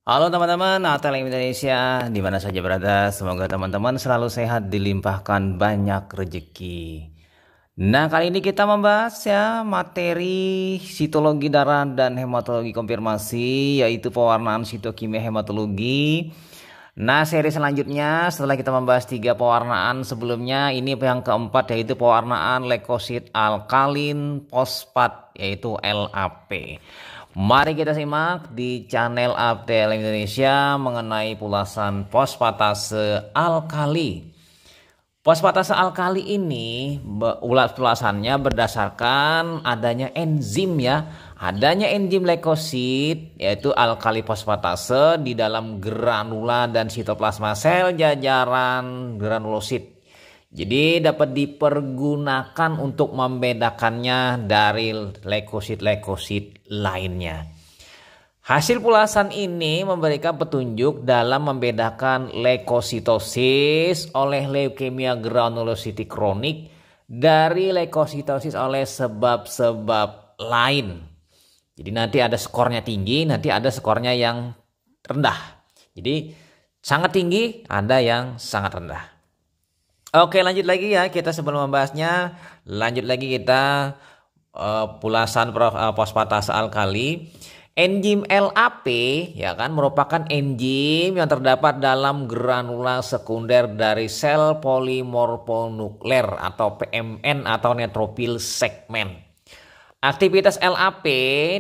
Halo teman-teman, Natal Indonesia, di mana saja berada, semoga teman-teman selalu sehat, dilimpahkan banyak rezeki. Nah, kali ini kita membahas ya materi sitologi darah dan hematologi konfirmasi, yaitu pewarnaan sitokimia hematologi. Nah, seri selanjutnya setelah kita membahas 3 pewarnaan sebelumnya, ini yang keempat yaitu pewarnaan leukosit alkalin fosfat, yaitu LAP. Mari kita simak di channel Aptel Indonesia mengenai pulasan fosfatase alkali. Fosfatase alkali ini pulasannya berdasarkan adanya enzim ya. Adanya enzim leukosit yaitu alkali fosfatase di dalam granula dan sitoplasma sel jajaran granulosit. Jadi dapat dipergunakan untuk membedakannya dari leukosit-leukosit lainnya. Hasil pulasan ini memberikan petunjuk dalam membedakan leukositosis oleh leukemia granulositik kronik dari leukositosis oleh sebab-sebab lain. Jadi nanti ada skornya tinggi, nanti ada skornya yang rendah. Jadi sangat tinggi, ada yang sangat rendah. Oke, lanjut lagi ya, kita sebelum membahasnya lanjut lagi kita pulasan fosfatase alkali. Enzim LAP ya kan merupakan enzim yang terdapat dalam granula sekunder dari sel polimorfonukleer atau PMN atau neutropil segmen. Aktivitas LAP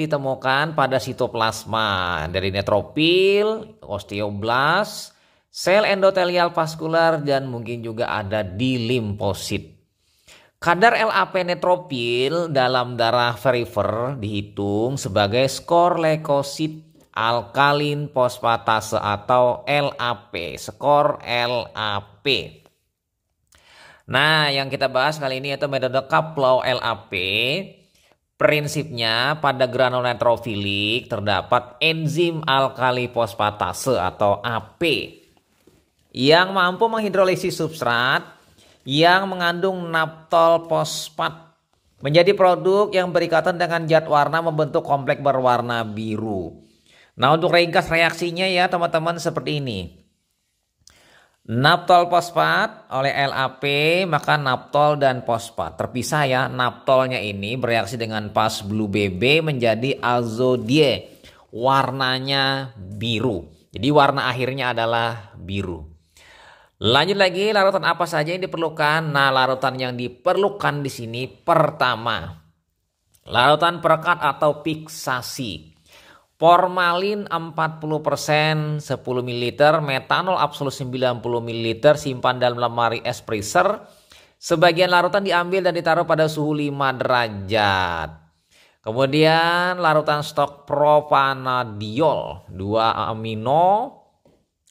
ditemukan pada sitoplasma dari neutropil, osteoblast, sel endotelial vaskular, dan mungkin juga ada di limfosit. Kadar LAP neutropil dalam darah perifer dihitung sebagai skor leukosit alkalin fosfatase atau LAP, skor LAP. Nah, yang kita bahas kali ini yaitu metode Kaplow LAP. Prinsipnya pada granula neutrofilik terdapat enzim alkali fosfatase atau AP yang mampu menghidrolisis substrat yang mengandung naptol fosfat menjadi produk yang berikatan dengan zat warna membentuk kompleks berwarna biru. Nah, untuk ringkas reaksinya ya teman-teman seperti ini. Naptol fosfat oleh LAP, maka naptol dan fosfat terpisah ya. Naptolnya ini bereaksi dengan pas blue BB menjadi azodie. Warnanya biru. Jadi warna akhirnya adalah biru. Lanjut lagi, larutan apa saja yang diperlukan? Nah, larutan yang diperlukan di sini pertama, larutan perekat atau fiksasi. Formalin 40% 10 ml, metanol absolut 90 ml, simpan dalam lemari es freezer. Sebagian larutan diambil dan ditaruh pada suhu 5 derajat. Kemudian larutan stok propanadiol 2 amino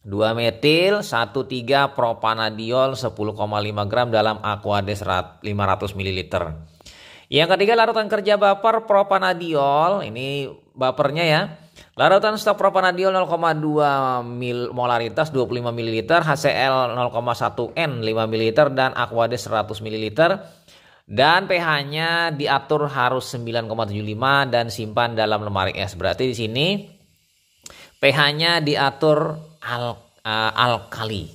2 metil 1,3 propanadiol 10,5 gram dalam Aquades 500 ml. Yang ketiga larutan kerja baper propanadiol, ini bapernya ya. Larutan stok propanadiol 0,2 molaritas 25 ml, HCl 0,1 N 5 ml dan Aquades 100 ml. Dan pH-nya diatur harus 9,75 dan simpan dalam lemari es. Berarti di sini pH-nya diatur alkali.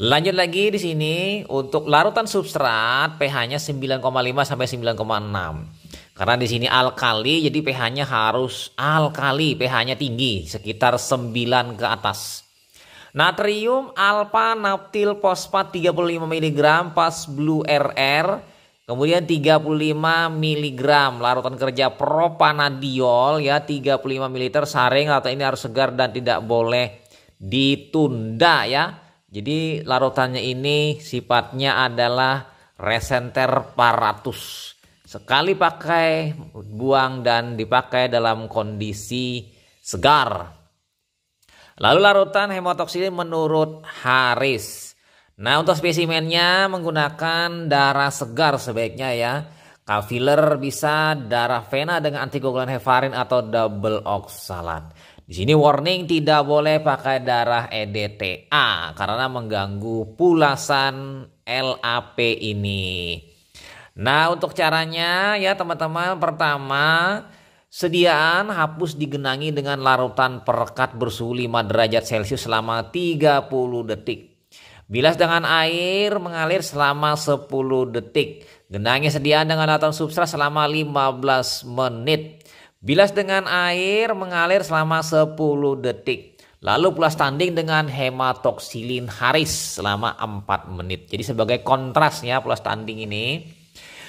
Lanjut lagi di sini untuk larutan substrat pH-nya 9,5 sampai 9,6. Karena di sini alkali jadi pH-nya harus alkali, pH-nya tinggi sekitar 9 ke atas. Natrium alpha naptil fosfat 35 mg pas blue RR. Kemudian 35 mg larutan kerja propanadiol ya 35 ml saring, atau ini harus segar dan tidak boleh ditunda ya. Jadi larutannya ini sifatnya adalah resenter paratus. Sekali pakai buang dan dipakai dalam kondisi segar. Lalu larutan hemotoksilin menurut Haris. Nah, untuk spesimennya menggunakan darah segar sebaiknya ya. Kafiler bisa darah vena dengan antikoagulan heparin atau double oxalat. Di sini warning tidak boleh pakai darah EDTA karena mengganggu pulasan LAP ini. Nah, untuk caranya ya teman-teman, pertama Sediaan hapus digenangi dengan larutan perekat bersuhu 5 derajat Celcius selama 30 detik. Bilas dengan air mengalir selama 10 detik. Genangi sediaan dengan larutan substrat selama 15 menit. Bilas dengan air mengalir selama 10 detik. Lalu pulas tanding dengan hematoksilin Haris selama 4 menit. Jadi sebagai kontrasnya pulas tanding ini.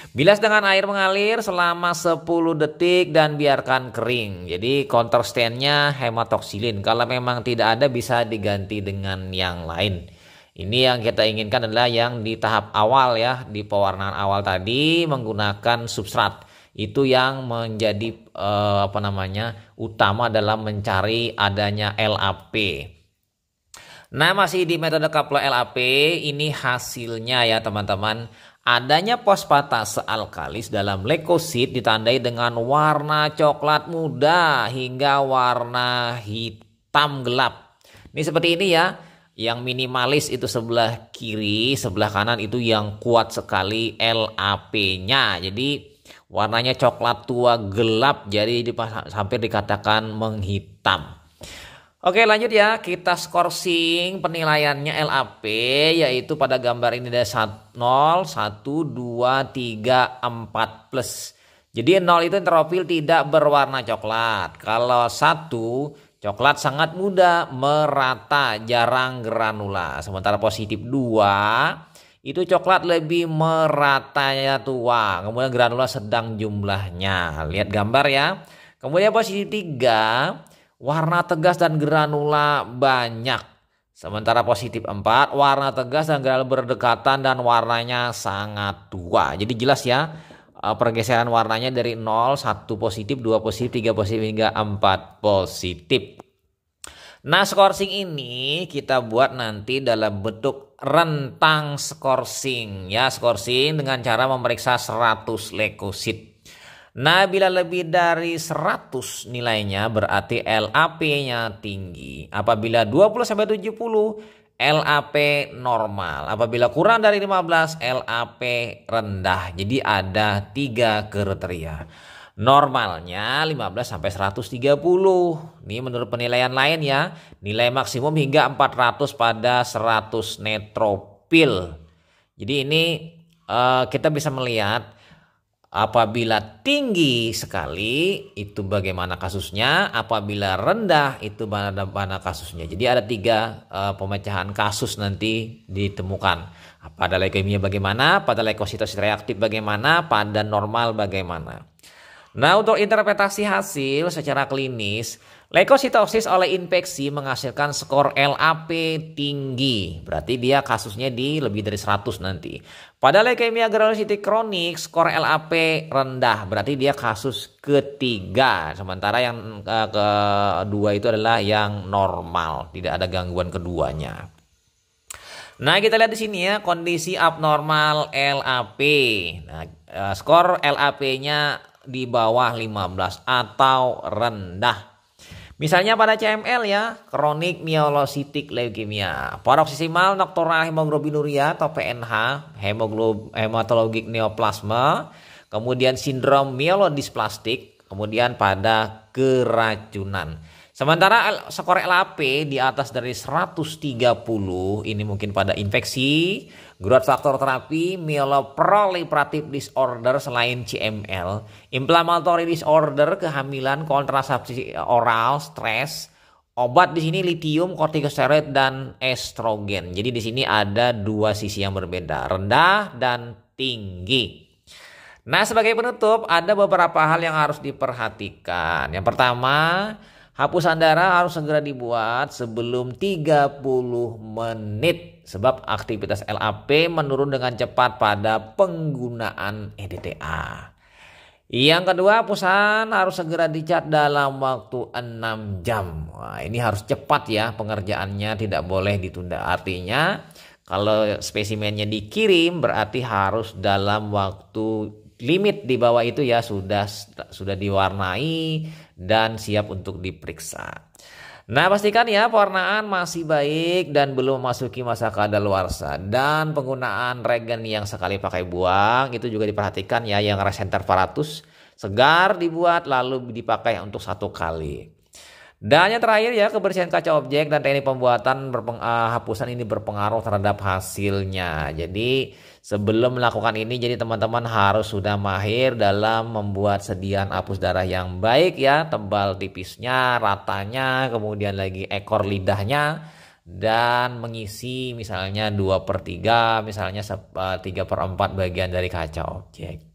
Bilas dengan air mengalir selama 10 detik dan biarkan kering. Jadi counterstandnya hematoksilin. Kalau memang tidak ada bisa diganti dengan yang lain. Ini yang kita inginkan adalah yang di tahap awal ya, di pewarnaan awal tadi menggunakan substrat. Itu yang menjadi utama dalam mencari adanya LAP. Nah, masih di metode Kaplan LAP, ini hasilnya ya teman-teman. Adanya fosfatase alkalis dalam leukosit ditandai dengan warna coklat muda hingga warna hitam gelap. Ini seperti ini ya. Yang minimalis itu sebelah kiri, sebelah kanan itu yang kuat sekali LAP-nya. Jadi warnanya coklat tua gelap, jadi hampir dikatakan menghitam. Oke, lanjut ya, kita skorsing penilaiannya LAP, yaitu pada gambar ini ada 0, 1, 2, 3, 4 plus. Jadi 0 itu enterofil tidak berwarna coklat. Kalau 1, coklat sangat muda, merata, jarang granula. Sementara positif 2, itu coklat lebih meratanya tua. Kemudian granula sedang jumlahnya. Lihat gambar ya. Kemudian positif 3, warna tegas dan granula banyak. Sementara positif 4, warna tegas dan granula berdekatan dan warnanya sangat tua. Jadi jelas ya. Pergeseran warnanya dari 0, 1 positif, 2 positif, 3 positif hingga 4 positif. Nah, skorsing ini kita buat nanti dalam bentuk rentang skorsing ya, skorsing dengan cara memeriksa 100 leukosit. Nah, bila lebih dari 100 nilainya berarti LAP-nya tinggi. Apabila 20-70 LAP normal. Apabila kurang dari 15 LAP rendah. Jadi ada 3 kriteria. Normalnya 15-130. Ini menurut penilaian lain ya. Nilai maksimum hingga 400 pada 100 netropil. Jadi ini kita bisa melihat apabila tinggi sekali itu bagaimana kasusnya, apabila rendah itu bagaimana kasusnya. Jadi ada 3 pemecahan kasus nanti ditemukan. Pada leukemia bagaimana, pada leukositosis reaktif bagaimana, pada normal bagaimana. Nah, untuk interpretasi hasil secara klinis, leukositosis oleh infeksi menghasilkan skor LAP tinggi. Berarti dia kasusnya di lebih dari 100 nanti. Pada leukemia granulositik kronik, skor LAP rendah. Berarti dia kasus ketiga. Sementara yang kedua itu adalah yang normal. Tidak ada gangguan keduanya. Nah, kita lihat di sini ya, kondisi abnormal LAP. Nah, skor LAP-nya di bawah 15 atau rendah. Misalnya pada CML ya, kronik myelositik leukemia, paroksimal nocturnal hemoglobinuria atau PNH, hematologik neoplasma, kemudian sindrom myelodisplastik, kemudian pada keracunan. Sementara skor LAP di atas dari 130, ini mungkin pada infeksi, growth faktor terapi, myeloproliferative disorder selain CML, inflammatory disorder, kehamilan, kontrasepsi oral, stres, obat di sini litium, kortikosteroid dan estrogen. Jadi di sini ada 2 sisi yang berbeda, rendah dan tinggi. Nah, sebagai penutup ada beberapa hal yang harus diperhatikan. Yang pertama, hapusan darah harus segera dibuat sebelum 30 menit. Sebab aktivitas LAP menurun dengan cepat pada penggunaan EDTA. Yang kedua, hapusan harus segera dicat dalam waktu 6 jam. Wah, ini harus cepat ya pengerjaannya, tidak boleh ditunda. Artinya kalau spesimennya dikirim berarti harus dalam waktu limit di bawah itu ya sudah diwarnai dan siap untuk diperiksa. Nah, pastikan ya pewarnaan masih baik dan belum memasuki masa kadaluarsa, dan penggunaan regen yang sekali pakai buang itu juga diperhatikan ya, yang resenter paratus segar dibuat lalu dipakai untuk 1 kali. Dan yang terakhir ya, kebersihan kaca objek dan teknik pembuatan hapusan ini berpengaruh terhadap hasilnya. Jadi sebelum melakukan ini, jadi teman-teman harus sudah mahir dalam membuat sediaan hapus darah yang baik ya, tebal tipisnya, ratanya, kemudian lagi ekor lidahnya, dan mengisi misalnya 2/3, misalnya 3/4 bagian dari kaca objek.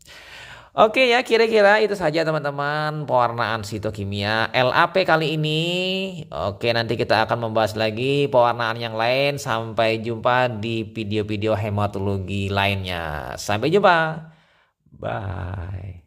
Oke ya, kira-kira itu saja teman-teman pewarnaan sitokimia LAP kali ini. Oke, nanti kita akan membahas lagi pewarnaan yang lain. Sampai jumpa di video-video hematologi lainnya. Sampai jumpa. Bye.